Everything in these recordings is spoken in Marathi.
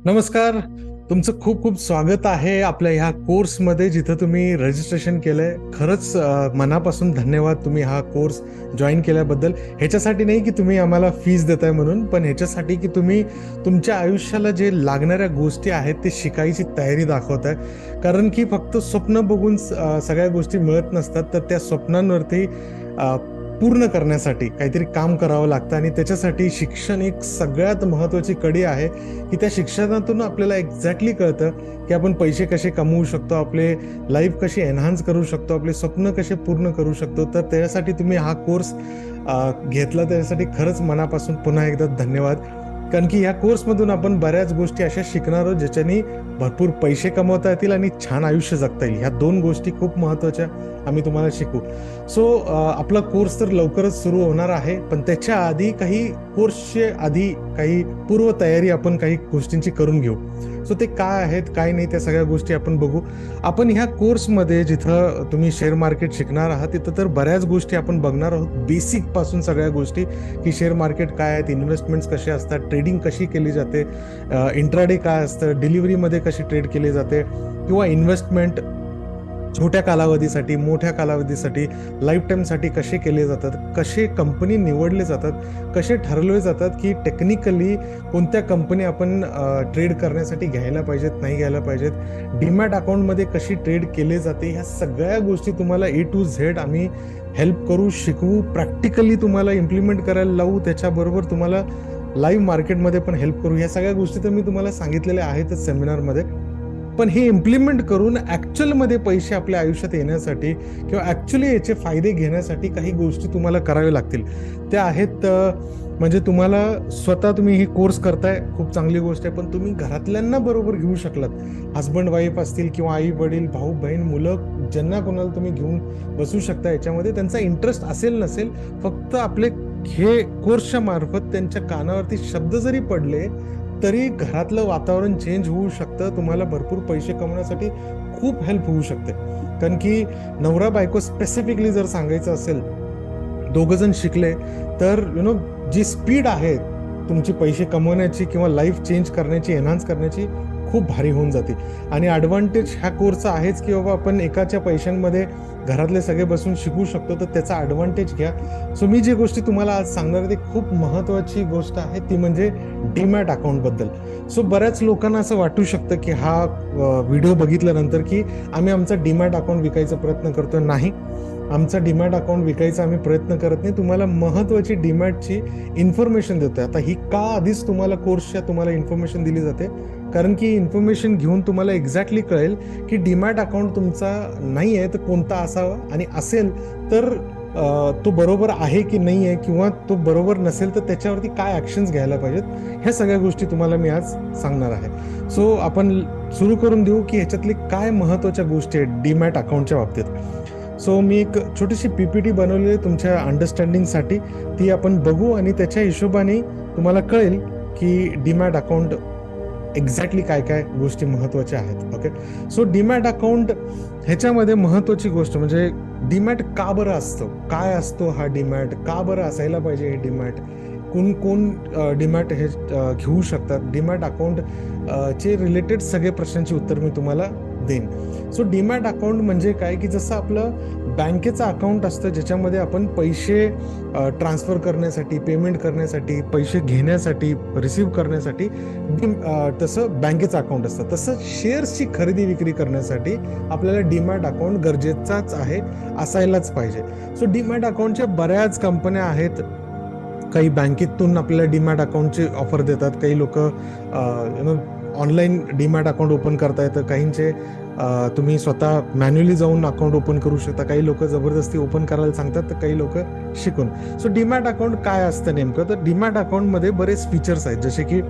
नमस्कार. तुमचं खूप खूप स्वागत आहे आपल्या ह्या कोर्समध्ये जिथं तुम्ही रजिस्ट्रेशन केलंय. खरंच मनापासून धन्यवाद तुम्ही हा कोर्स जॉईन केल्याबद्दल. ह्याच्यासाठी नाही की तुम्ही आम्हाला फीस देताय म्हणून, पण ह्याच्यासाठी की तुम्ही तुमच्या आयुष्याला जे लागणाऱ्या गोष्टी आहेत ते शिकायची तयारी दाखवताय. कारण की फक्त स्वप्न बघून सगळ्या गोष्टी मिळत नसतात, तर त्या स्वप्नांवरती पूर्ण करण्यासाठी काहीतरी काम करावं लागतं आणि त्याच्यासाठी शिक्षण एक सगळ्यात महत्त्वाची कडी आहे की त्या शिक्षणातून आपल्याला एक्झॅक्टली कळतं की आपण पैसे कसे कमवू शकतो, आपले लाईफ कशी एन्हान्स करू शकतो, आपले स्वप्न कसे पूर्ण करू शकतो. तर त्यासाठी तुम्ही हा कोर्स घेतला, त्यासाठी खरंच मनापासून पुन्हा एकदा धन्यवाद. कारण की ह्या कोर्समधून आपण बऱ्याच गोष्टी अशा शिकणार आहोत ज्याच्यानी भरपूर पैसे कमवता येतील आणि छान आयुष्य जगता येईल. ह्या दोन गोष्टी खूप महत्त्वाच्या आम्ही तुम्हाला शिकू. सो आपला कोर्स तर लवकरच सुरू होणार आहे, पण त्याच्या आधी कोर्सचे आधी काही पूर्वतयारी आपण काही गोष्टींची करून घेऊ. सो ते काय आहेत काय नाही त्या सगळ्या गोष्टी आपण बघू. आपण ह्या कोर्समध्ये जिथं तुम्ही शेअर मार्केट शिकणार आहात तिथं तर बऱ्याच गोष्टी आपण बघणार आहोत. बेसिक पासून सगळ्या गोष्टी की शेअर मार्केट काय आहेत, इन्व्हेस्टमेंट्स कसे असतात, ट्रेडिंग कशी केली जाते, इंट्राडे काय असतं, डिलिव्हरीमध्ये कशी ट्रेड केली जाते, किंवा इन्व्हेस्टमेंट छोट्या कालावधीसाठी, मोठ्या कालावधीसाठी, लाईफ टाईमसाठी कसे केले जातात, कसे कंपनी निवडले जातात, कसे ठरवले जातात की टेक्निकली कोणत्या कंपनी आपण ट्रेड करण्यासाठी घ्यायला पाहिजेत, नाही घ्यायला पाहिजेत, डीमॅट अकाउंटमध्ये कशी ट्रेड केले जाते, ह्या सगळ्या गोष्टी तुम्हाला A to Z आम्ही हेल्प करू, शिकवू, प्रॅक्टिकली तुम्हाला इम्प्लिमेंट करायला लावू. त्याच्याबरोबर तुम्हाला लाईव्ह मार्केटमध्ये पण हेल्प करू. ह्या सगळ्या गोष्टी तर मी तुम्हाला सांगितलेल्या आहेतच सेमिनारमध्ये. पण हे इम्प्लिमेंट करून ॲक्च्युअलमध्ये पैसे आपल्या आयुष्यात येण्यासाठी किंवा ॲक्च्युअली याचे फायदे घेण्यासाठी काही गोष्टी तुम्हाला कराव्या लागतील. त्या आहेत म्हणजे तुम्हाला स्वतः तुम्ही हे कोर्स करताय, खूप चांगली गोष्ट आहे, पण तुम्ही घरातल्यांना बरोबर घेऊ शकलात. हजबंड वाईफ असतील किंवा आई वडील, भाऊ बहीण, मुलं, ज्यांना कोणाला तुम्ही घेऊन बसू शकता याच्यामध्ये. त्यांचा इंटरेस्ट असेल नसेल, फक्त आपले हे कोर्सच्या मार्फत त्यांच्या कानावरती शब्द जरी पडले तरी घरातलं वातावरण चेंज होऊ शकतं. तुम्हाला भरपूर पैसे कमवण्यासाठी खूप हेल्प होऊ शकते. कारण की नवरा बायको स्पेसिफिकली जर सांगायचं असेल, दोघं जण शिकले तर जी स्पीड आहे तुमची पैसे कमवण्याची किंवा लाईफ चेंज करण्याची, एन्हान्स करण्याची, खूप भारी होऊन जाते. आणि ॲडव्हान्टेज ह्या कोर्सचा आहेच की बाबा आपण एकाच्या पैशांमध्ये घरातले सगळे बसून शिकू शकतो, तर त्याचा ॲडव्हान्टेज घ्या. सो मी जी गोष्टी तुम्हाला आज सांगणार आहे ती खूप महत्त्वाची गोष्ट आहे, ती म्हणजे डीमॅट अकाउंटबद्दल. सो बऱ्याच लोकांना असं वाटू शकतं की हा व्हिडिओ बघितल्यानंतर की आम्ही आमचा डीमॅट अकाउंट विकायचा प्रयत्न करतो. नाही, आमचा डीमॅट अकाउंट विकायचा आम्ही प्रयत्न करत नाही. तुम्हाला महत्त्वाची डीमॅटची इन्फॉर्मेशन देतोय. आता ही का आधीच तुम्हाला कोर्सच्या तुम्हाला इन्फॉर्मेशन दिली जाते, कारण की इन्फॉर्मेशन घेऊन तुम्हाला एक्झॅक्टली कळेल की डीमॅट अकाउंट तुमचा नाही आहे तर कोणता असावा, आणि असेल तर तो बरोबर आहे की नाही आहे, किंवा तो बरोबर नसेल तर त्याच्यावरती काय ॲक्शन्स घ्यायला पाहिजेत. ह्या सगळ्या गोष्टी तुम्हाला मी आज सांगणार आहे. सो आपण सुरू करून देऊ की ह्याच्यातली काय महत्त्वाच्या गोष्टी आहेत डीमॅट अकाउंटच्या बाबतीत. सो मी एक छोटीशी PPT बनवली आहे तुमच्या अंडरस्टँडिंगसाठी. ती आपण बघू आणि त्याच्या हिशोबाने तुम्हाला कळेल की डीमॅट अकाउंट एक्झॅक्टली काय काय गोष्टी महत्त्वाच्या आहेत. ओके, सो डीमॅट अकाउंट ह्याच्यामध्ये महत्त्वाची गोष्ट म्हणजे डीमॅट का बरं असतं, काय असतो हा डीमॅट, का बरं असायला पाहिजे हे डीमॅट, कोण कोण डीमॅट हे घेऊ शकतात, डीमॅट अकाउंट चे रिलेटेड सगळे प्रश्नांची उत्तर मी तुम्हाला देईन. सो डीमॅट अकाउंट म्हणजे काय की जसं आपलं बँकेचं अकाउंट असतं ज्याच्यामध्ये आपण पैसे ट्रान्सफर करण्यासाठी, पेमेंट करण्यासाठी, पैसे घेण्यासाठी, रिसीव्ह करण्यासाठी तसं बँकेचं अकाउंट असतं, तसं शेअर्सची खरेदी विक्री करण्यासाठी आपल्याला डीमॅट अकाउंट गरजेचाच आहे, असायलाच पाहिजे. सो डीमॅट अकाउंटच्या बऱ्याच कंपन्या आहेत. काही बँकेतून आपल्याला डीमॅट अकाउंटची ऑफर देतात, काही लोक ऑनलाईन डीमॅट अकाउंट ओपन करता येतं, काहींचे तुम्ही स्वतः मॅन्युअली जाऊन अकाउंट ओपन करू शकता, काही लोक जबरदस्ती ओपन करायला सांगतात, तर काही लोक शिकून. सो डीमॅट अकाउंट काय असतं नेमकं, तर डीमॅट अकाउंटमध्ये बरेच फीचर्स आहेत. जसे की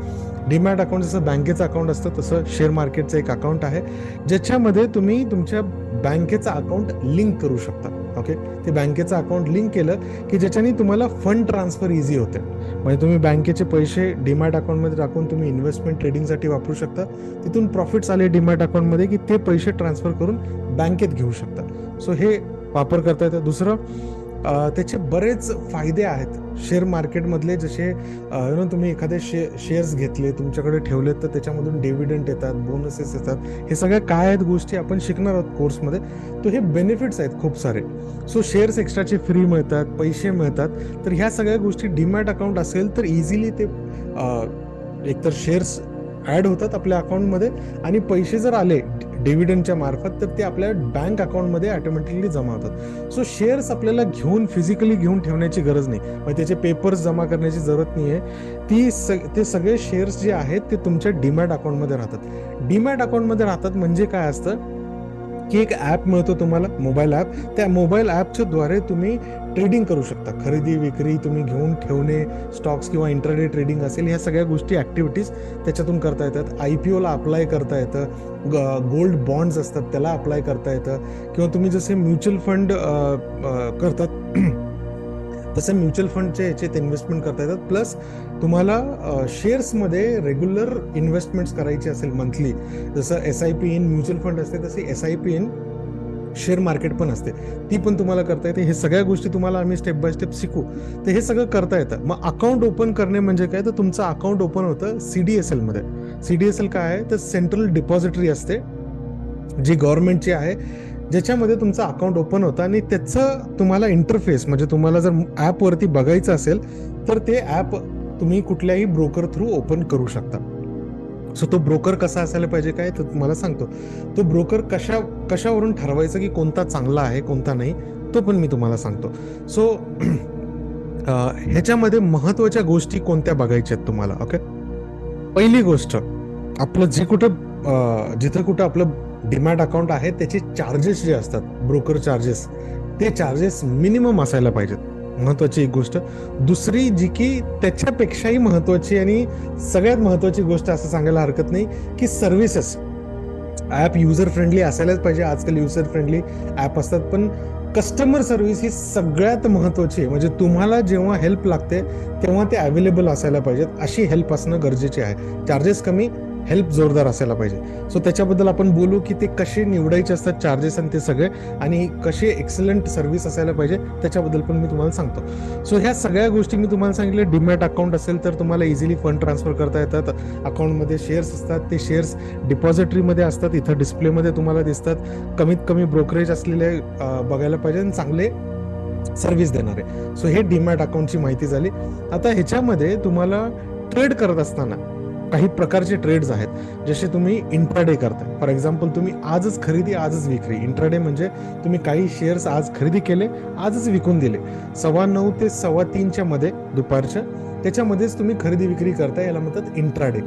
डीमॅट अकाउंट जसं बँकेचं अकाउंट असतं तसं शेअर मार्केटचं एक अकाउंट आहे ज्याच्यामध्ये तुम्ही तुमच्या बँकेचं अकाउंट लिंक करू शकता. ओके, ते बँकेचं अकाउंट लिंक केलं की ज्याच्याने तुम्हाला फंड ट्रान्सफर इझी होते. म्हणजे तुम्ही बँकेचे पैसे डीमॅट अकाउंटमध्ये टाकून तुम्ही इन्व्हेस्टमेंट ट्रेडिंगसाठी वापरू शकता. तिथून प्रॉफिट्स आले डीमॅट अकाउंटमध्ये की ते पैसे ट्रान्सफर करून बँकेत घेऊ शकता. सो हे वापर करता येतं. दुसरं, त्याचे बरेच फायदे आहेत शेअर मार्केटमधले. जसे तुम्ही एखादे शेअर्स घेतले, तुमच्याकडे ठेवलेत, तर त्याच्यामधून डिव्हिडंड येतात, बोनसेस येतात. हे सगळ्या काय आहेत गोष्टी आपण शिकणार आहोत कोर्समध्ये. तर हे बेनिफिट्स आहेत खूप सारे. सो शेअर्स एक्स्ट्राचे फ्री मिळतात, पैसे मिळतात. तर ह्या सगळ्या गोष्टी डीमॅट अकाउंट असेल तर इझिली ते एकतर शेअर्स ॲड होतात आपल्या अकाउंटमध्ये, आणि पैसे जर आले डिव्हिडंडच्या मार्फत तर ते आपल्या बँक अकाउंटमध्ये ऑटोमॅटिकली जमा होतात. सो शेअर्स आपल्याला फिजिकली घेऊन ठेवण्याची गरज नाही, म्हणजे त्याचे पेपर्स जमा करण्याची जरूरत नाही आहे. ते सगळे शेअर्स जे आहेत ते तुमच्या डीमॅट अकाउंटमध्ये राहतात. डीमॅट अकाउंटमध्ये राहतात म्हणजे काय असतं की एक ॲप मिळतो तुम्हाला, मोबाईल ॲप. त्या मोबाईल ॲपच्या द्वारे तुम्ही ट्रेडिंग करू शकता. खरेदी विक्री, तुम्ही घेऊन ठेवणे, स्टॉक्स किंवा इंट्राडे ट्रेडिंग असेल, ह्या सगळ्या गोष्टी ॲक्टिव्हिटीज त्याच्यातून करता येतात. IPOला अप्लाय करता येतं, गोल्ड बॉन्ड्स असतात त्याला अप्लाय करता येतं, किंवा तुम्ही जसे म्युच्युअल फंड करतात तसे म्युच्युअल फंडचे याच्यात इन्व्हेस्टमेंट करता येतात. प्लस तुम्हाला शेअर्समध्ये रेग्युलर इन्व्हेस्टमेंट्स करायची असेल मंथली, जसं SIP इन म्युच्युअल फंड असते तशी SIP इन शेअर मार्केट पण असते, ती पण तुम्हाला करता येते. हे सगळ्या गोष्टी तुम्हाला आम्ही स्टेप बाय स्टेप शिकू, तर हे सगळं करता येतं. मग अकाउंट ओपन करणे म्हणजे काय, तर तुमचं अकाउंट ओपन होतं CDSL मध्ये. CDSL काय आहे, तर सेंट्रल डिपॉझिटरी असते जी गव्हर्नमेंटची आहे, ज्याच्यामध्ये तुमचं अकाउंट ओपन होतं. आणि त्याचं तुम्हाला इंटरफेस, म्हणजे तुम्हाला जर ॲपवरती बघायचं असेल तर ते ॲप तुम्ही कुठल्याही ब्रोकर थ्रू ओपन करू शकता. सो तो ब्रोकर कसा असायला पाहिजे काय, तर तुम्हाला सांगतो. तो ब्रोकर कशावरून ठरवायचं की कोणता चांगला आहे कोणता नाही, तो पण मी तुम्हाला सांगतो. सो ह्याच्यामध्ये महत्त्वाच्या गोष्टी कोणत्या बघायच्या आहेत तुम्हाला. ओके, पहिली गोष्ट, आपलं जिथं कुठं आपलं डीमॅट अकाउंट आहे त्याचे चार्जेस जे असतात, ब्रोकर चार्जेस, ते चार्जेस मिनिमम असायला पाहिजेत. महत्वाची एक गोष्ट. दुसरी जी की त्याच्यापेक्षाही महत्वाची आणि सगळ्यात महत्वाची गोष्ट असं सांगायला हरकत नाही की सर्व्हिसेस. ॲप युजर फ्रेंडली असायलाच पाहिजे. आजकाल युजर फ्रेंडली ॲप असतात, पण कस्टमर सर्व्हिस ही सगळ्यात महत्वाची आहे. म्हणजे तुम्हाला जेव्हा हेल्प लागते तेव्हा ते अवेलेबल असायला पाहिजेत, अशी हेल्प असणं गरजेचे आहे. चार्जेस कमी, हेल्प जोरदार असायला पाहिजे. सो त्याच्याबद्दल आपण बोलू की ते कसे निवडायचे असतात चार्जेस आणि ते सगळे, आणि कसे एक्सलंट सर्व्हिस असायला पाहिजे त्याच्याबद्दल पण मी तुम्हाला सांगतो. सो ह्या सगळ्या गोष्टी मी तुम्हाला सांगितले. डीमॅट अकाउंट असेल तर तुम्हाला इझिली फंड ट्रान्सफर करता येतात. अकाउंटमध्ये शेअर्स असतात, ते शेअर्स डिपॉझिटरीमध्ये असतात, इथं डिस्प्लेमध्ये तुम्हाला दिसतात. कमीत कमी ब्रोकरेज असलेले बघायला पाहिजे आणि चांगले सर्व्हिस देणारे. सो हे डीमॅट अकाउंटची माहिती झाली. आता ह्याच्यामध्ये तुम्हाला ट्रेड करत असताना काही प्रकारचे ट्रेड्स आहेत. जसे तुम्ही इंट्राडे करताय, फॉर एक्झाम्पल तुम्ही आजच खरेदी आजच विक्री. इंट्राडे म्हणजे तुम्ही काही शेअर्स आज खरेदी केले, आजच विकून दिले. 9:15 ते 3:15च्या मध्ये दुपारच्या, त्याच्यामध्येच तुम्ही खरेदी विक्री करताय, याला म्हणतात इंट्राडे.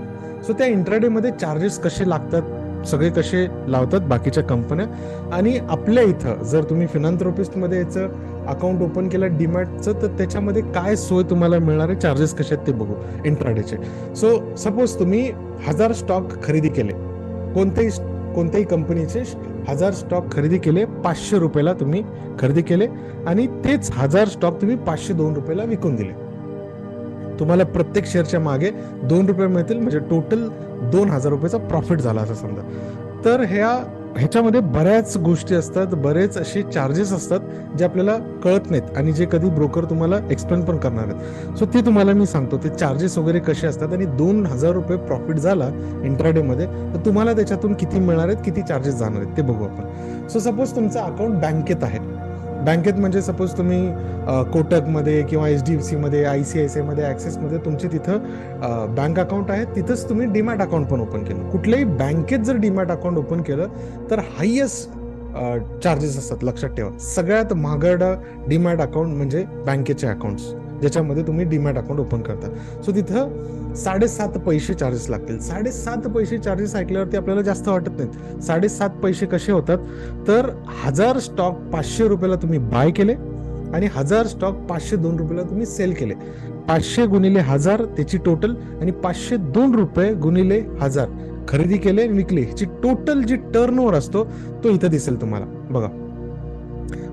सो त्या इंट्राडेमध्ये चार्जेस कसे लागतात, सगळे कसे लावतात बाकीच्या कंपन्या. आणि आपल्या इथं जर तुम्ही फिनांथ्रोपिस्टमध्ये याचं अकाउंट ओपन केलं डीमॅटचं, तर त्याच्यामध्ये काय सोय तुम्हाला मिळणार आहे, चार्जेस कसे आहेत ते बघू इंट्राडेचे. सो सपोज तुम्ही 1000 स्टॉक खरेदी केले, कोणत्याही कंपनीचे 1000 स्टॉक खरेदी केले, 500 रुपयाला तुम्ही खरेदी केले, आणि तेच 1000 स्टॉक तुम्ही 502 रुपयाला विकून दिले. तुम्हाला प्रत्येक शेअरच्या मागे 2 रुपये मिळतील, म्हणजे टोटल 2000 रुपयाचा प्रॉफिट झाला असं समजा. तर ह्याच्यामध्ये बऱ्याच गोष्टी असतात, बरेच असे चार्जेस असतात जे आपल्याला कळत नाहीत आणि जे कधी ब्रोकर तुम्हाला एक्सप्लेन पण करणार आहेत. सो ते तुम्हाला मी सांगतो, ते चार्जेस वगैरे कसे असतात. आणि 2000 रुपये प्रॉफिट झाला इंट्राडेमध्ये, तर तुम्हाला त्याच्यातून किती मिळणार आहेत, किती चार्जेस जाणार आहेत ते बघू आपण. सो सपोज तुमचं अकाउंट बँकेत आहे. बँकेत म्हणजे सपोज तुम्ही कोटकमध्ये किंवा HDFC मध्ये, ICICI मध्ये, ॲक्सिसमध्ये तुमचे तिथं बँक अकाउंट आहे, तिथंच तुम्ही डीमॅट अकाउंट पण ओपन केलं. कुठल्याही बँकेत जर डीमॅट अकाउंट ओपन केलं तर हायेस्ट चार्जेस असतात, लक्षात ठेवा. सगळ्यात महागडा डीमॅट अकाउंट म्हणजे बँकेचे अकाउंट्स, ज्याच्यामध्ये तुम्ही डीमॅट अकाउंट ओपन करता. सो तिथं 7.5 पैसे चार्जेस लागतील. 7.5 पैसे चार्जेस ऐकल्यावरती आपल्याला जास्त वाटत नाहीत. 7.5 पैसे कसे होतात, तर 1000 स्टॉक 500 रुपयाला तुम्ही बाय केले आणि 1000 स्टॉक 502 रुपयाला तुम्ही सेल केले. 500 गुणिले 1000 त्याची टोटल, आणि 502 रुपये गुणिले 1000 खरेदी केले विकले, ह्याची टोटल जी टर्नओव्हर असतो तो इथं दिसेल तुम्हाला बघा.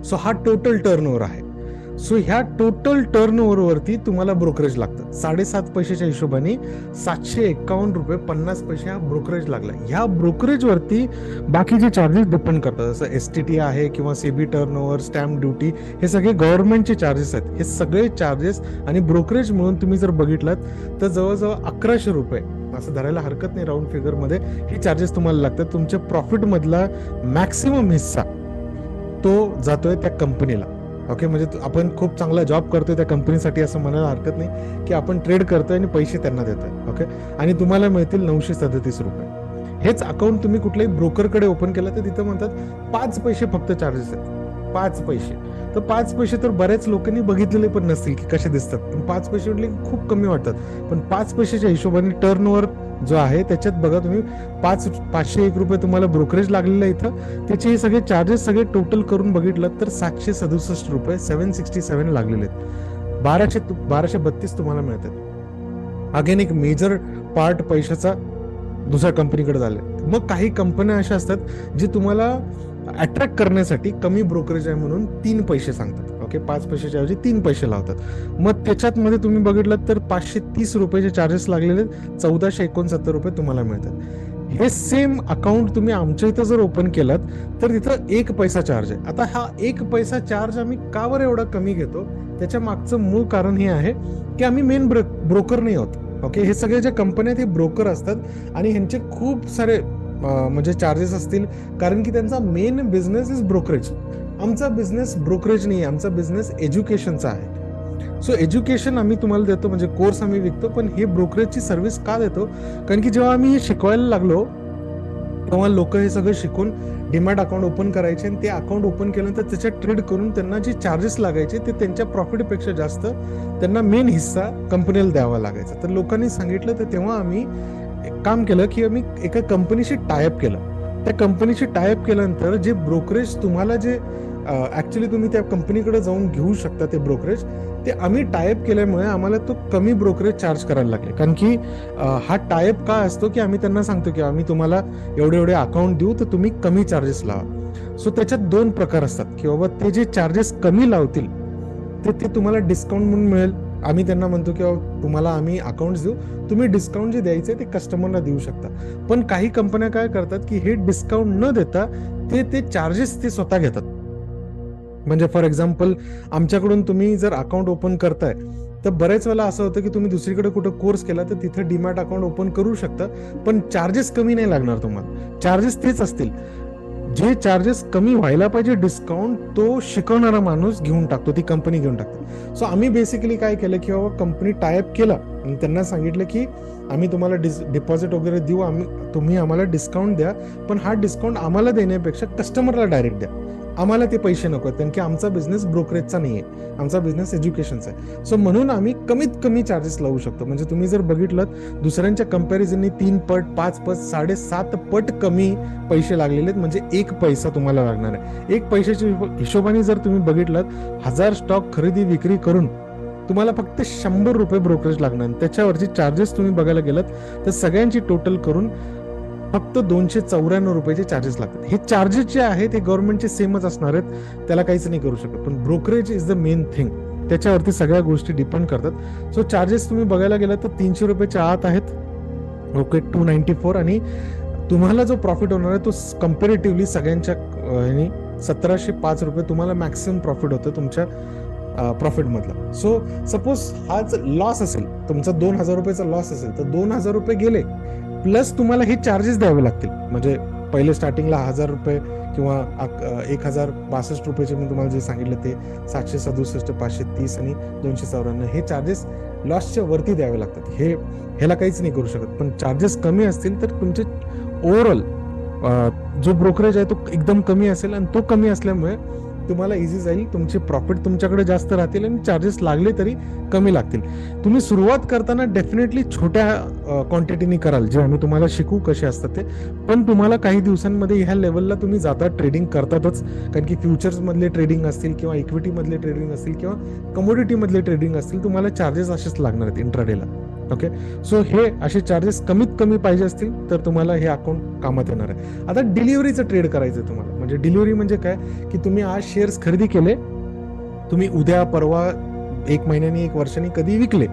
सो हा टोटल टर्नओव्हर आहे. सो ह्या टोटल टर्नओव्हर वरती तुम्हाला ब्रोकरेज लागतं. 7.5 पैशाच्या हिशोबाने 751 रुपये 50 पैसे हा ब्रोकरेज लागला. ह्या ब्रोकरेज वरती बाकीचे चार्जेस डिपेंड करतात, जसं STT आहे किंवा सेबी टर्नओव्हर, स्टॅम्प ड्युटी, हे सगळे गव्हर्नमेंटचे चार्जेस आहेत. हे सगळे चार्जेस आणि ब्रोकरेज म्हणून तुम्ही जर बघितलात तर जवळजवळ 1100 रुपये असं धरायला हरकत नाही, राऊंड फिगर मध्ये हे चार्जेस तुम्हाला लागतात. तुमच्या प्रॉफिट मधला मॅक्सिमम हिस्सा तो जातोय त्या कंपनीला. ओके, म्हणजे आपण खूप चांगला जॉब करतोय त्या कंपनीसाठी असं म्हणायला हरकत नाही की आपण ट्रेड करतोय आणि पैसे त्यांना देतोय. ओके, आणि तुम्हाला मिळतील 937 रुपये. हेच अकाउंट तुम्ही कुठल्याही ब्रोकरकडे ओपन केलं तर तिथं म्हणतात 5 पैसे फक्त चार्जेस आहेत, 5 पैसे. तर 5 पैसे तर बऱ्याच लोकांनी बघितलेले पण नसतील की कसे दिसतात, पण 5 पैसे म्हटले खूप कमी वाटतात. पण 5 पैशाच्या हिशोबाने टर्नओव्हर जो आहे त्याच्यात बघा तुम्ही 501 रुपये तुम्हाला ब्रोकरेज लागलेलं आहे इथं. त्याचे हे सगळे चार्जेस सगळे टोटल करून बघितलं तर 767 रुपये 767 लागलेले आहेत. 1232 तुम्हाला मिळतात. अगेन एक मेजर पार्ट पैशाचा दुसऱ्या कंपनीकडे झाले. मग काही कंपन्या अशा असतात जे तुम्हाला अट्रॅक्ट करण्यासाठी कमी ब्रोकरेज आहे म्हणून 3 पैसे सांगतात. ओके, 5 पैशाच्या ऐवजी 3 पैसे लावतात. मग त्याच्यात मध्ये तुम्ही बघितलं तर 530 रुपयाचे चार्जेस लागलेले 1469 रुपये तुम्हाला मिळतात. हे सेम अकाउंट तुम्ही आमच्या इथं जर ओपन केलात तर तिथं 1 पैसा चार्ज आहे. आता हा 1 पैसा चार्ज आम्ही का बरं एवढा कमी घेतो, त्याच्या मागचं मूळ कारण हे आहे की आम्ही मेन ब्रोकर नाही आहोत. ओके, हे सगळे जे कंपन्या आहेत हे ब्रोकर असतात आणि ह्यांचे खूप सारे म्हणजे चार्जेस असतील, कारण की त्यांचा मेन बिझनेस इज ब्रोकरेज. आमचा बिझनेस ब्रोकरेज नाही, आमचा बिझनेस एज्युकेशनचा आहे. सो एज्युकेशन आम्ही तुम्हाला देतो, म्हणजे कोर्स आम्ही विकतो, पण हे ब्रोकरेजची सर्व्हिस का देतो, कारण की जेव्हा आम्ही हे शिकवायला लागलो तेव्हा लोक हे सगळं शिकून डीमॅट अकाउंट ओपन करायचे आणि ते अकाउंट ओपन केल्यानंतर त्याच्यात ट्रेड करून त्यांना जे चार्जेस लागायचे ते त्यांच्या प्रॉफिटपेक्षा जास्त त्यांना मेन हिस्सा कंपनीला द्यावा लागायचा. तर लोकांनी सांगितलं, तर तेव्हा आम्ही एक काम केलं की आम्ही एका कंपनीशी टायअप केलं. त्या कंपनीशी टायअप केल्यानंतर जे ब्रोकरेज तुम्हाला जे ऍक्च्युली तुम्ही त्या कंपनीकडे जाऊन घेऊ शकता ते ब्रोकरेज, ते आम्ही टायअप केल्यामुळे आम्हाला तो कमी ब्रोकरेज चार्ज करायला लागले. कारण की हा टायअप का असतो की आम्ही त्यांना सांगतो की आम्ही तुम्हाला एवढे एवढे अकाउंट देऊ तर तुम्ही कमी चार्जेस लावा. सो त्याच्यात 2 प्रकार असतात की बाबा ते जे चार्जेस कमी लावतील ते तुम्हाला डिस्काउंट म्हणून मिळेल. आम्ही त्यांना म्हणतो की तुम्हाला आम्ही अकाउंट्स देऊ, तुम्ही डिस्काउंट जे द्यायचे ते कस्टमरला देऊ शकता. पण काही कंपन्या काय करतात की हे डिस्काउंट न देता ते चार्जेस ते स्वतः घेतात. म्हणजे फॉर एक्झाम्पल आमच्याकडून तुम्ही जर अकाउंट ओपन करताय तर बरेच वेळेला असं होतं की तुम्ही दुसरीकडे कुठं कोर्स केला तर तिथे डीमॅट अकाउंट ओपन करू शकता, पण चार्जेस कमी नाही लागणार तुम्हाला. चार्जेस तेच असतील. जे चार्जेस कमी व्हायला पाहिजे डिस्काउंट तो शिकवणारा माणूस घेऊन टाकतो, ती कंपनी घेऊन टाकते. सो आम्ही बेसिकली काय केलं की बाबा कंपनी टायअप केला आणि त्यांना सांगितलं की आम्ही तुम्हाला डिपॉझिट वगैरे देऊ, तुम्ही आम्हाला डिस्काउंट द्या, पण हा डिस्काउंट आम्हाला देण्यापेक्षा कस्टमरला डायरेक्ट द्या. आम्हाला ते पैसे नको आहेत, कारण की आमचा बिझनेस ब्रोकरेजचा नाही आहे, आमचा बिझनेस एज्युकेशनचा आहे. सो म्हणून आम्ही कमीत कमी चार्जेस लावू शकतो. म्हणजे तुम्ही जर बघितलं दुसऱ्यांच्या कंपॅरिझननी 3 पट 5 पट 7.5 पट कमी पैसे लागलेले आहेत, म्हणजे 1 पैसा तुम्हाला लागणार आहे. 1 पैशाच्या हिशोबाने जर तुम्ही बघितलं 1000 स्टॉक खरेदी विक्री करून तुम्हाला फक्त 100 रुपये ब्रोकरेज लागणार. त्याच्यावरची चार्जेस तुम्ही बघायला गेलात तर सगळ्यांची टोटल करून फक्त 294 रुपयाचे चार्जेस लागतात. हे चार्जेस जे आहेत ते गव्हर्नमेंटचे सेमच असणार आहेत, त्याला काहीच नाही करू शकत. पण brokerage is the main thing, त्याच्यावरती सगळ्या गोष्टी डिपेंड करतात. सो चार्जेस तुम्ही बघायला गेला तर 300 रुपयाच्या आत आहेत. ओके, 294, आणि तुम्हाला जो प्रॉफिट होणार आहे तो कम्पॅरेटिव्हली सगळ्यांच्या 1705 रुपये तुम्हाला मॅक्सिमम प्रॉफिट होतं तुमच्या प्रॉफिट मधला. सो सपोज हाच लॉस असेल, तुमचा 2000 रुपयाचा लॉस असेल तर 2000 रुपये गेले प्लस तुम्हाला हे चार्जेस द्यावे लागतील. म्हणजे पहिले स्टार्टिंगला 1000 रुपये किंवा 1062 रुपयाचे मी तुम्हाला जे सांगितलं ते 767, 530 आणि 294 हे चार्जेस लॉसच्या वरती द्यावे लागतात. ह्याला काहीच नाही करू शकत. पण चार्जेस कमी असतील तर तुमचे ओव्हरऑल जो ब्रोकरेज आहे तो एकदम कमी असेल, आणि तो कमी असल्यामुळे तुम्हाला इझी जाईल, तुमचे प्रॉफिट तुमच्याकडे जास्त राहतील आणि चार्जेस लागले तरी कमी लागतील. तुम्ही सुरुवात करताना डेफिनेटली छोट्या क्वांटिटीनी कराल, जे आम्ही तुम्हाला शिकू कसे असतात ते. पण तुम्हाला काही दिवसांमध्ये ह्या लेवलला तुम्ही जाता, ट्रेडिंग करतातच, कारण की फ्युचर्स मधले ट्रेडिंग असतील किंवा इक्विटी मधले ट्रेडिंग असतील किंवा कमोडिटी मधले ट्रेडिंग असतील, तुम्हाला चार्जेस असेच लागणार आहेत इंट्राडेला. ओके, सो हे असे चार्जेस कमीत कमी पाहिजे असतील तर तुम्हाला हे अकाउंट कामात येणार आहे. आता डिलिव्हरीचं ट्रेड करायचं तुम्हाला. म्हणजे डिलिव्हरी म्हणजे काय की तुम्ही आज शेअर्स खरेदी केले तुम्ही उद्या परवा 1 महिन्यानी 1 वर्षांनी कधी विकले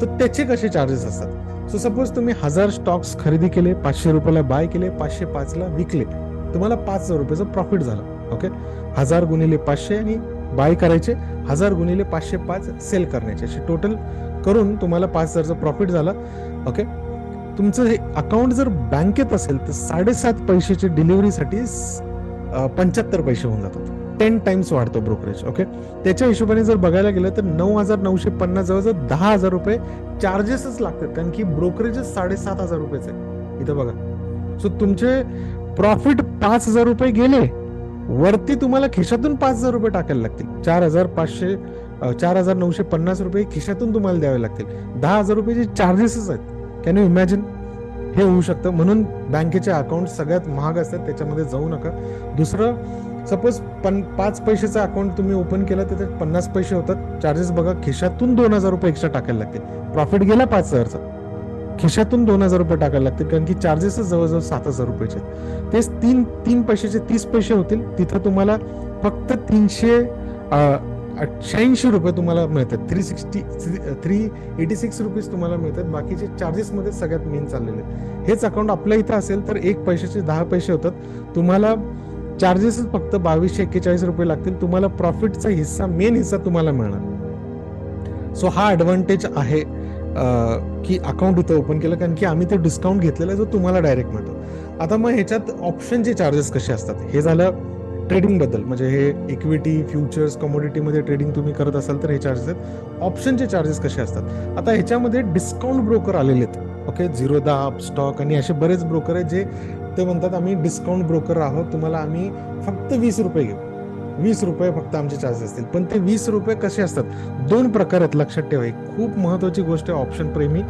तर त्याचे कसे चार्जेस असतात. सो सपोज तुम्ही 1000 स्टॉक्स खरेदी केले, 500 रुपयाला बाय केले, 505ला विकले, तुम्हाला 5000 रुपयाचं प्रॉफिट झालं. ओके, 1000 गुणिले 500 आणि बाय करायचे, 1000 गुणिले 505 सेल करण्याचे, असे टोटल करून तुम्हाला 5000चं प्रॉफिट झालं. ओके, तुमचं हे अकाउंट जर बँकेत असेल तर 7.5 पैशाचे डिलिव्हरीसाठी 75 पैसे होऊन जातात. 10 टाइम्स वाढतो ब्रोकरेज. ओके, त्याच्या हिशोबाने जर बघायला गेलं तर 9,950 जवळजवळ 10,000 रुपये चार्जेसच लागतात, कारण की ब्रोकरेजच 7,500 रुपयाचे आहे इथं बघा. सो तुमचे प्रॉफिट 5,000 रुपये गेले, वरती तुम्हाला खिशातून 5,000 रुपये टाकायला लागतील. 4,950 रुपये खिशातून तुम्हाला द्यावे लागतील. 10,000 रुपयाचे चार्जेसच आहेत. Can you imagine? हे होऊ शकतं. म्हणून बँकेचे अकाउंट सगळ्यात महाग असतात, त्याच्यामध्ये जाऊ नका. दुसरं, सपोज 5 पैशाचं अकाउंट तुम्ही ओपन केलं तर 50 पैसे होतात चार्जेस. बघा, खिशातून 2,000 रुपये एक्स्ट्रा टाकायला लागतील. प्रॉफिट गेला 5,000चा, खिशातून 2,000 रुपये टाकायला लागतील, कारण की चार्जेसच जवळजवळ 7,000 रुपयाचे. तेच 3 पैशाचे 30 पैसे होतील. तिथं तुम्हाला फक्त 386 रुपये तुम्हाला मिळतात. 386 रुपीज तुम्हाला मिळतात. बाकीचे चार्जेस मध्ये सगळ्यात मेन चाललेले. हेच अकाउंट आपल्या इथं असेल तर 1 पैशाचे 10 पैसे होतात. तुम्हाला चार्जेस फक्त 2241 रुपये लागतील. तुम्हाला प्रॉफिटचा हिस्सा, मेन हिस्सा तुम्हाला मिळणार. सो हा ऍडव्हान्टेज आहे की अकाउंट इथं ओपन केलं, कारण की आम्ही ते डिस्काउंट घेतलेला जो तुम्हाला डायरेक्ट मिळतो. आता मग ह्याच्यात ऑप्शनचे चार्जेस कसे असतात, हे झालं ट्रेडिंग बद्दल. म्हणजे हे इक्विटी, फ्युचर्स, कमोडिटीमध्ये ट्रेडिंग तुम्ही करत असाल तर हे चार्जेस आहेत. ऑप्शनचे चार्जेस कसे असतात, आता ह्याच्यामध्ये डिस्काउंट ब्रोकर आलेले आहेत. ओके, झिरोदा, अपस्टॉक आणि असे बरेच ब्रोकर आहेत जे ते म्हणतात आम्ही डिस्काउंट ब्रोकर आहोत, तुम्हाला आम्ही फक्त 20 रुपये घेऊ, 20 रुपये फक्त आमचे चार्जेस असतील. पण ते 20 रुपये कसे असतात, 2 प्रकार आहेत, लक्षात ठेवा. ही खूप महत्वाची गोष्ट आहे. ऑप्शन प्रेमी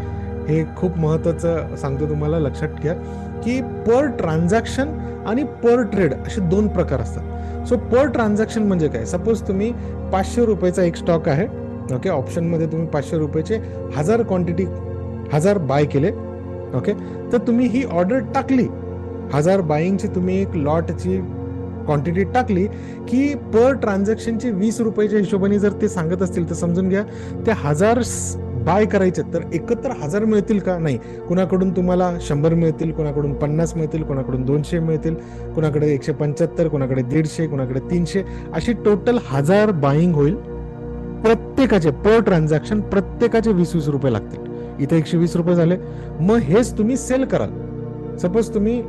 हे खूप महत्वाचं सांगतो तुम्हाला, लक्षात घ्या की पर ट्रान्झॅक्शन आणि पर ट्रेड असे 2 प्रकार असतात. सो पर ट्रान्झॅक्शन म्हणजे काय, सपोज तुम्ही 500 रुपयाचा एक स्टॉक आहे. ओके, ऑप्शनमध्ये तुम्ही 500 रुपयाचे 1000 क्वांटिटी 1000 बाय केले. ओके, तर तुम्ही ही ऑर्डर टाकली, 1000 बाईंगची तुम्ही एक लॉटची क्वांटिटी टाकली की पर ट्रान्झॅक्शनचे 20 रुपयाच्या हिशोबाने जर ते सांगत असतील तर समजून घ्या ते 1000 बाय करायचे तर एकत्र 1000 मिळतील का, नाही. कुणाकडून तुम्हाला 100 मिळतील, कुणाकडून 50 मिळतील, कुणाकडून 200 मिळतील, कुणाकडे 175, कुणाकडे 150, कुणाकडे 300, अशी टोटल 1000 बाईंग होईल. प्रत्येकाचे पर ट्रान्झॅक्शन प्रत्येकाचे 20-20 रुपये लागतील. इथे 120 रुपये झाले. मग हेच तुम्ही सेल कराल. सपोज तुम्ही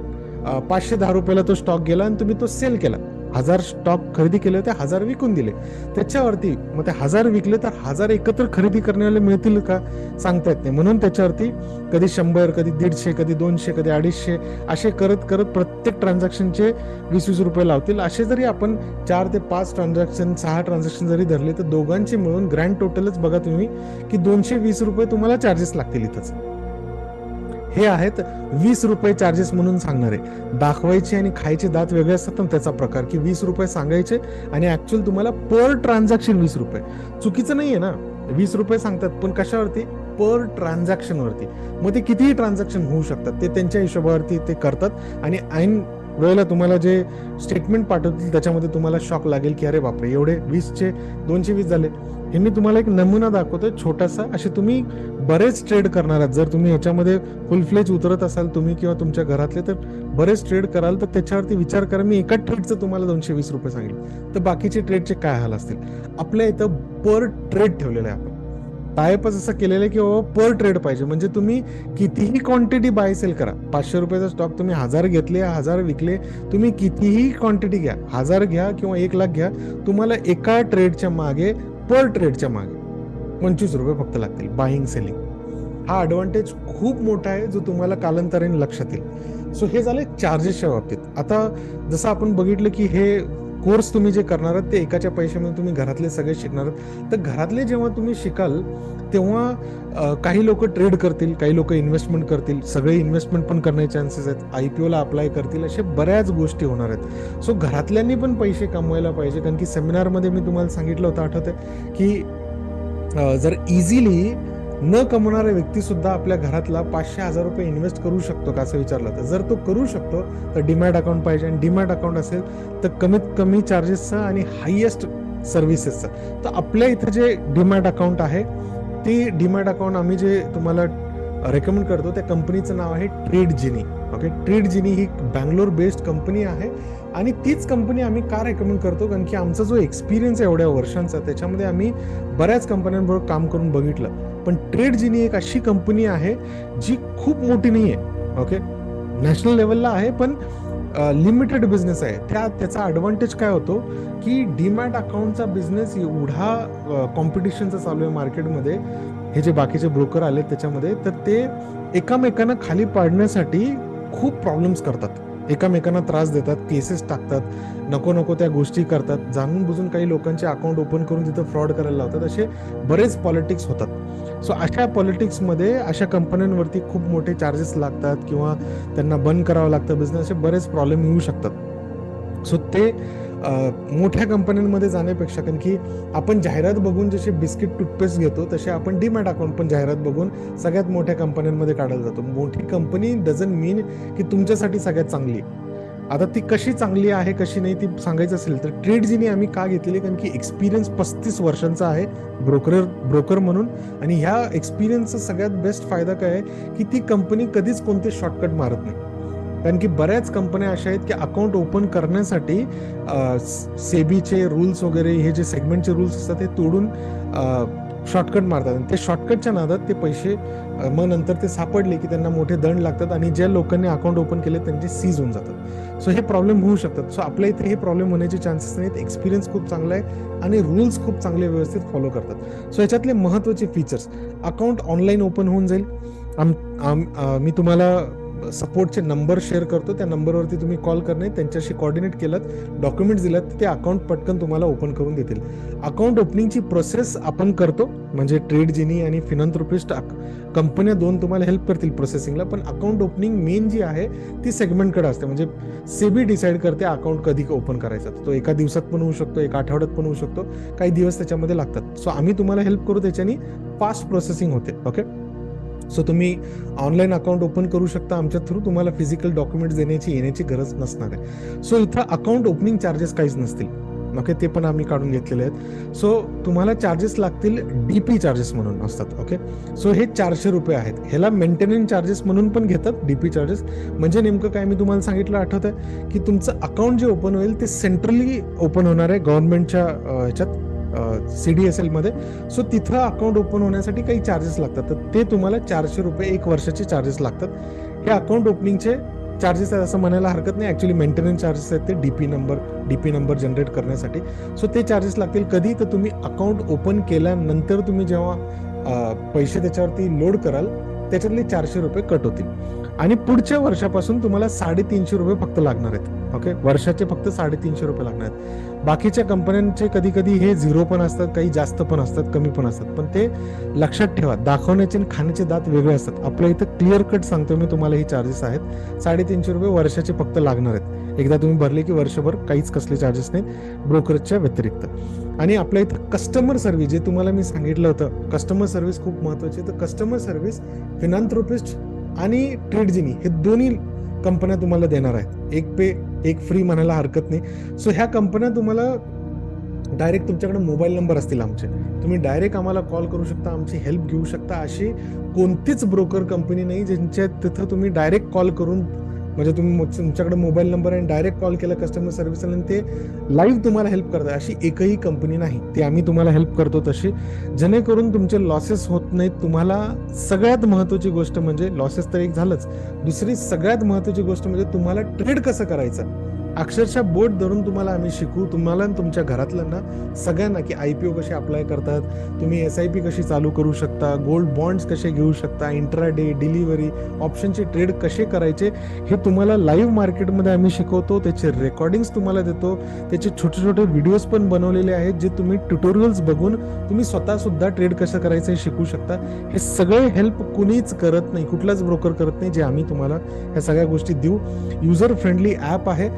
510 रुपयाला तो स्टॉक गेला आणि तुम्ही तो सेल केला, 1000 स्टॉक खरेदी केले होते, 1000 विकून दिले. त्याच्यावरती मग ते 1000 विकले तर 1000 एकत्र खरेदी करण्याला मिळतील का, सांगता येत नाही. म्हणून त्याच्यावरती कधी 100, कधी 150, कधी 200, कधी 250 असे करत करत प्रत्येक ट्रान्झॅक्शनचे 20-20 रुपये लावतील. असे जरी आपण 4 ते 5 ट्रान्झॅक्शन, 6 ट्रान्झॅक्शन जरी धरले तर दोघांचे मिळून ग्रँड टोटलच बघा तुम्ही की 220 रुपये तुम्हाला चार्जेस लागतील इथंच. हे आहेत 20 रुपये चार्जेस म्हणून सांगणारे. दाखवायचे आणि खायचे दात वेगळे असतात ना, त्याचा प्रकार की 20 रुपये सांगायचे आणि ऍक्च्युअल तुम्हाला पर ट्रान्झॅक्शन 20 रुपये. चुकीचं नाहीये ना, 20 रुपये सांगतात पण कशावरती, पर ट्रान्झॅक्शन वरती. मग ते कितीही ट्रान्झॅक्शन होऊ शकतात, ते त्यांच्या हिशोबावरती ते करतात आणि ऐन वेळेला तुम्हाला जे स्टेटमेंट पाठवतील त्याच्यामध्ये तुम्हाला शॉक लागेल की अरे बापरे, एवढे 20चे 220 झाले. हे मी तुम्हाला एक नमुना दाखवतोय छोटासा. असे तुम्ही बरेच ट्रेड करणार आहात. जर तुम्ही ह्याच्यामध्ये फुल फ्लेज उतरत असाल तुम्ही किंवा तुमच्या घरातले, तर बरेच ट्रेड कराल तर त्याच्यावरती विचार करा. मी एका ट्रेडचं तुम्हाला 220 रुपये सांगितलं तर बाकीचे ट्रेडचे काय हाल असतील. आपल्या इथं पर ट्रेड ठेवलेलं आहे. आपण टायपच असं केलेलं आहे की बाबा पर ट्रेड पाहिजे, म्हणजे तुम्ही कितीही क्वांटिटी बाय सेल करा. 500 रुपयाचा स्टॉक तुम्ही 1000 घेतले, 1000 विकले, तुम्ही कितीही क्वांटिटी घ्या, 1000 घ्या किंवा 1 लाख घ्या, तुम्हाला एका ट्रेडच्या मागे, पर ट्रेडच्या मागे 25 रुपये फक्त लागतील बाईंग सेलिंग. हा ॲडव्हान्टेज खूप मोठा आहे जो तुम्हाला कालांतराने लक्षात येईल. सो हे झाले चार्जेसच्या बाबतीत. आता जसं आपण बघितलं की हे कोर्स तुम्ही जे करणार आहात ते एकाच्या पैशामध्ये तुम्ही घरातले सगळे शिकणार आहात. तर घरातले जेव्हा तुम्ही शिकाल तेव्हा काही लोक ट्रेड करतील, काही लोक इन्व्हेस्टमेंट करतील, सगळे इन्व्हेस्टमेंट पण करण्याचे चान्सेस आहेत, IPOला अप्लाय करतील, असे बऱ्याच गोष्टी होणार आहेत. सो घरातल्यांनी पण पैसे कमवायला पाहिजे, कारण की सेमिनारमध्ये मी तुम्हाला सांगितलं होतं, आठवतंय की जर इझिली न कमवणारा व्यक्ती सुद्धा आपल्या घरातला 500-1000 रुपये इन्व्हेस्ट करू शकतो का असं विचारलं तर जर तो करू शकतो तर डीमॅट अकाउंट पाहिजे. आणि डीमॅट अकाउंट असेल तर कमीत कमी चार्जेसचा आणि हायेस्ट सर्व्हिसेसचं. तर आपल्या इथं जे डीमॅट अकाउंट आहे, ते डीमॅट अकाउंट आम्ही जे तुम्हाला रेकमेंड करतो त्या कंपनीचं नाव आहे ट्रेड जिनी. ओके, ट्रेड जिनी ही बँगलोर बेस्ड कंपनी आहे आणि तीच कंपनी आम्ही का रेकमेंड करतो, कारण की आमचा जो एक्सपिरियन्स आहे एवढ्या वर्षांचा, त्याच्यामध्ये आम्ही बऱ्याच कंपन्यांबरोबर काम करून बघितलं. पण ट्रेड जिनी एक अशी कंपनी आहे जी खूप मोठी नाही आहे. ओके, नॅशनल लेवलला आहे पण लिमिटेड बिझनेस आहे. त्याचा ॲडव्हान्टेज काय होतो की डीमॅट अकाउंटचा बिझनेस एवढा कॉम्पिटिशनचा चालू आहे मार्केटमध्ये, हे जे बाकीचे ब्रोकर आले त्याच्यामध्ये, तर ते एकामेकांना खाली पाडण्यासाठी खूप प्रॉब्लेम्स करतात, एकामेकांना त्रास देतात, केसेस टाकतात, नको नको त्या गोष्टी करतात, जाणून बुजून काही लोकांचे अकाउंट ओपन करून तिथं फ्रॉड करायला लावतात. असे बरेच पॉलिटिक्स होतात. सो अशा पॉलिटिक्समध्ये अशा कंपन्यांवरती खूप मोठे चार्जेस लागतात किंवा त्यांना बंद करावं लागतं बिझनेस, असे बरेच प्रॉब्लेम येऊ शकतात. सो ते मोठ्या कंपन्यांमध्ये जाण्यापेक्षा, कारण की आपण जाहिरात बघून जसे बिस्किट टूथपेस्ट घेतो तसे आपण डीमॅट अकाउंट पण जाहिरात बघून सगळ्यात मोठ्या कंपन्यांमध्ये काढायला जातो. मोठी कंपनी डझंट मीन की तुमच्यासाठी सगळ्यात चांगली. आता ती कशी चांगली आहे कशी नाही ती सांगायचं असेल तर ट्रेड जिनी आम्ही का घेतलेली, कारण की एक्सपिरियन्स 35 वर्षांचा आहे ब्रोकर म्हणून. आणि ह्या एक्सपिरियन्सचा सगळ्यात बेस्ट फायदा काय आहे की ती कंपनी कधीच कोणते शॉर्टकट मारत नाही. कारण की बऱ्याच कंपन्या अशा आहेत की अकाउंट ओपन करण्यासाठी सेबीचे रूल्स वगैरे, हे जे सेगमेंटचे रूल्स असतात ते तोडून शॉर्टकट मारतात. आणि ते शॉर्टकटच्या नादात ते पैसे मग नंतर ते सापडले की त्यांना मोठे दंड लागतात आणि ज्या लोकांनी अकाउंट ओपन केले त्यांचे सीज होऊन जातात. सो हे प्रॉब्लेम होऊ शकतात. सो आपल्या इथे हे प्रॉब्लेम होण्याचे चान्सेस नाहीत. एक्सपिरियन्स खूप चांगला आहे आणि रूल्स खूप चांगले व्यवस्थित फॉलो करतात. सो याच्यातले महत्त्वाचे फीचर्स, अकाउंट ऑनलाईन ओपन होऊन जाईल. मी तुम्हाला सपोर्टचे नंबर शेअर करतो, त्या नंबरवरती तुम्ही कॉल करणे, त्यांच्याशी कोऑर्डिनेट केलं, डॉक्युमेंट्स दिलात, ते अकाउंट पटकन तुम्हाला ओपन करून देतील. अकाउंट ओपनिंगची प्रोसेस आपण करतो, म्हणजे ट्रेड जिनी आणि फिनॅन्थ्रोपिस्ट कंपन्या दोन तुम्हाला हेल्प करतील प्रोसेसिंगला, पण अकाउंट ओपनिंग मेन जी आहे ती सेगमेंटकडे असते. म्हणजे सेबी डिसाईड करते अकाउंट कधी ओपन करायचा. तो एका दिवसात पण होऊ शकतो, एका आठवड्यात पण होऊ शकतो, काही दिवस त्याच्यामध्ये लागतात. सो आम्ही तुम्हाला हेल्प करू, त्याच्यानी फास्ट प्रोसेसिंग होते. ओके, सो तुम्ही ऑनलाईन अकाउंट ओपन करू शकता आमच्या थ्रू. तुम्हाला फिजिकल डॉक्युमेंट्स येण्याची गरज नसणार आहे. सो इथं अकाउंट ओपनिंग चार्जेस काहीच नसतील. ओके, ते पण आम्ही काढून घेतलेले आहेत. सो तुम्हाला चार्जेस लागतील, डीपी चार्जेस म्हणून असतात. ओके, सो हे 400 रुपये आहेत. ह्याला मेंटेनन्स चार्जेस म्हणून पण घेतात डीपी चार्जेस. म्हणजे नेमकं काय मी तुम्हाला सांगितलं आठवत आहे की तुमचं अकाउंट जे ओपन होईल ते सेंट्रली ओपन होणार आहे गव्हर्नमेंटच्या ह्याच्यात, CDSL मध्ये. सो तिथं अकाउंट ओपन होण्यासाठी काही चार्जेस लागतात, तर ते तुम्हाला 400 रुपये 1 वर्षाचे चार्जेस लागतात. हे अकाउंट ओपनिंगचे चार्जेस आहेत असं म्हणायला हरकत नाही. ॲक्च्युली मेंटेनन्स चार्जेस आहेत ते डीपी नंबर जनरेट करण्यासाठी. सो ते चार्जेस लागतील कधी, तर तुम्ही अकाउंट ओपन केल्यानंतर तुम्ही जेव्हा पैसे त्याच्यावरती लोड कराल त्याच्यातले 400 रुपये कट होतील. आणि पुढच्या वर्षापासून तुम्हाला 350 रुपये फक्त लागणार आहेत. ओके, वर्षाचे फक्त 350 रुपये लागणार आहेत. बाकीच्या कंपन्यांचे कधी कधी हे 0 पण असतात, काही जास्त पण असतात, कमी पण असतात. पण ते लक्षात ठेवा, दाखवण्याचे आणि खाण्याचे दात वेगळे असतात. आपल्या इथं क्लिअर कट सांगतो मी तुम्हाला, ही चार्जेस आहेत 350 रुपये वर्षाचे फक्त लागणार आहेत. एकदा तुम्ही भरले की वर्षभर काहीच कसले चार्जेस नाहीत ब्रोकरेजच्या व्यतिरिक्त. आणि आपल्या इथं कस्टमर सर्व्हिस, जे तुम्हाला मी सांगितलं होतं, कस्टमर सर्व्हिस खूप महत्त्वाची आहे. तर कस्टमर सर्व्हिस फिनॅन्थ्रोपिस्ट आणि ट्रेड जिनी हे दोन्ही कंपन्या तुम्हाला देणार आहेत. एक पे एक फ्री म्हणायला हरकत नाही. सो ह्या कंपन्या तुम्हाला डायरेक्ट, तुमच्याकडे मोबाईल नंबर असतील आमचे, तुम्ही डायरेक्ट आम्हाला कॉल करू शकता, आमची हेल्प घेऊ शकता. अशी कोणतीच ब्रोकर कंपनी नाही ज्यांच्या तिथं तुम्ही डायरेक्ट कॉल करून, म्हणजे तुम्ही तुमच्याकडे मोबाईल नंबर आहे डायरेक्ट कॉल केला कस्टमर सर्व्हिस आणि ते लाईव्ह तुम्हाला हेल्प करतात, अशी एकही कंपनी नाही. ते आम्ही तुम्हाला हेल्प करतो तशी, जेणेकरून तुमचे लॉसेस होत नाहीत. तुम्हाला सगळ्यात महत्त्वाची गोष्ट म्हणजे, लॉसेस तर एक झालंच, दुसरी सगळ्यात महत्त्वाची गोष्ट म्हणजे तुम्हाला ट्रेड कसं करायचं. अक्षरशः बोट धरून तुम्हाला आम्ही शिकवू, तुम्हाला आणि तुमच्या घरातल्यांना सगळ्यांना, की IPO कसे अप्लाय करतात, तुम्ही SIP कशी चालू करू शकता, गोल्ड बॉन्ड्स कसे घेऊ शकता, इंट्राडे, डिलिव्हरी, ऑप्शनचे ट्रेड कसे करायचे, हे तुम्हाला लाईव्ह मार्केटमध्ये आम्ही शिकवतो. त्याचे रेकॉर्डिंग्स तुम्हाला देतो, त्याचे छोटे छोटे व्हिडिओज पण बनवलेले आहेत, जे तुम्ही ट्युटोरियल्स बघून तुम्ही स्वतः सुद्धा ट्रेड कसं करायचं हे शिकू शकता. हे सगळे हेल्प कुणीच करत नाही, कुठलाच ब्रोकर करत नाही, जे आम्ही तुम्हाला ह्या सगळ्या गोष्टी देऊ. युजर फ्रेंडली ॲप आहे,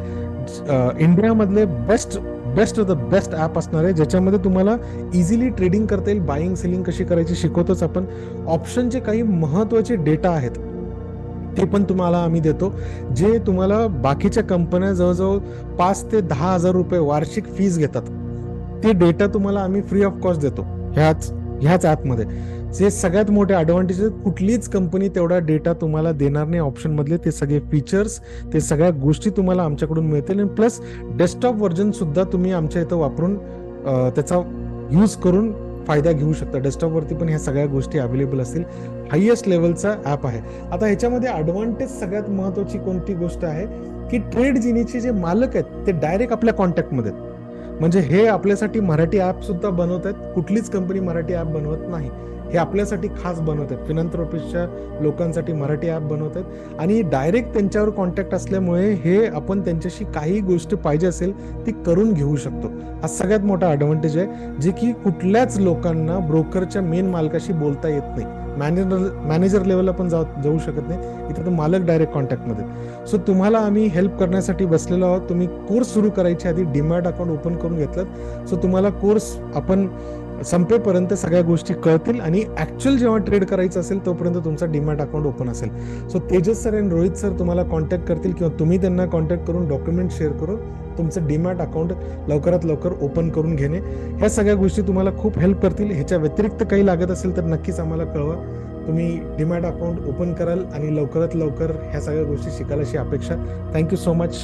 इंडियामधले best of the best app असणार आहे, ज्याच्यामध्ये तुम्हाला इझिली ट्रेडिंग करता येईल. बाईंग सेलिंग कशी करायची शिकवतोच आपण. ऑप्शनचे काही महत्त्वाचे डेटा आहेत ते पण तुम्हाला आम्ही देतो, जे तुम्हाला बाकीच्या कंपन्या जवळजवळ 5 ते 10 हजार रुपये वार्षिक फीज घेतात, ते डेटा तुम्हाला आम्ही फ्री ऑफ कॉस्ट देतो ह्याच ॲपमध्ये. जे सगळ्यात मोठे ॲडव्हान्टेज आहेत, कुठलीच कंपनी तेवढा डेटा तुम्हाला देणार नाही ऑप्शनमधले. ते सगळे फीचर्स, ते सगळ्या गोष्टी तुम्हाला आमच्याकडून मिळतील. आणि प्लस डेस्कटॉप व्हर्जन सुद्धा तुम्ही आमच्या इथं वापरून त्याचा यूज करून फायदा घेऊ शकता. डेस्कटॉपवरती पण ह्या सगळ्या गोष्टी अवेलेबल असतील. हायएस्ट लेवलचा ॲप आहे. आता ह्याच्यामध्ये ॲडव्हान्टेज सगळ्यात महत्त्वाची कोणती गोष्ट आहे की ट्रेड जिनीचे जे मालक आहेत ते डायरेक्ट आपल्या कॉन्टॅक्टमध्ये आहेत. म्हणजे हे आपल्यासाठी मराठी ॲप सुद्धा बनवत आहेत. कुठलीच कंपनी मराठी ॲप बनवत नाही. हे आपल्यासाठी खास बनवत आहेत. फिनॅन्थ्रोपिस्टच्या लोकांसाठी मराठी ॲप बनवत आहेत आणि डायरेक्ट त्यांच्यावर कॉन्टॅक्ट असल्यामुळे हे आपण त्यांच्याशी काही गोष्ट पाहिजे असेल ती करून घेऊ शकतो. हा सगळ्यात मोठा ॲडव्हान्टेज आहे, जे की कुठल्याच लोकांना ब्रोकरच्या मेन मालकाशी बोलता येत नाही. मॅनेजर लेवलला पण जाऊ शकत नाही. इथं तर मालक डायरेक्ट कॉन्टॅक्टमध्ये. सो तुम्हाला आम्ही हेल्प करण्यासाठी बसलेलो आहोत. तुम्ही कोर्स सुरू करायच्या आधी डीमॅट अकाउंट ओपन करून घेतलं. सो तुम्हाला कोर्स आपण संपेपर्यंत सगळ्या गोष्टी कळतील आणि ऍक्च्युअल जेव्हा ट्रेड करायचं असेल तोपर्यंत तुमचा डीमॅट अकाउंट ओपन असेल. सो तेजस सर आणि रोहित सर तुम्हाला कॉन्टॅक्ट करतील किंवा तुम्ही त्यांना कॉन्टॅक्ट करून डॉक्युमेंट शेअर करून तुमचं डीमॅट अकाउंट लवकरात लवकर ओपन करून घेणे, ह्या सगळ्या गोष्टी तुम्हाला खूप हेल्प करतील. ह्याच्या व्यतिरिक्त काही लागत असेल तर नक्कीच आम्हाला कळवा. तुम्ही डीमॅट अकाउंट ओपन कराल आणि लवकरात लवकर ह्या सगळ्या गोष्टी शिकायला अशी अपेक्षा. Thank you so much.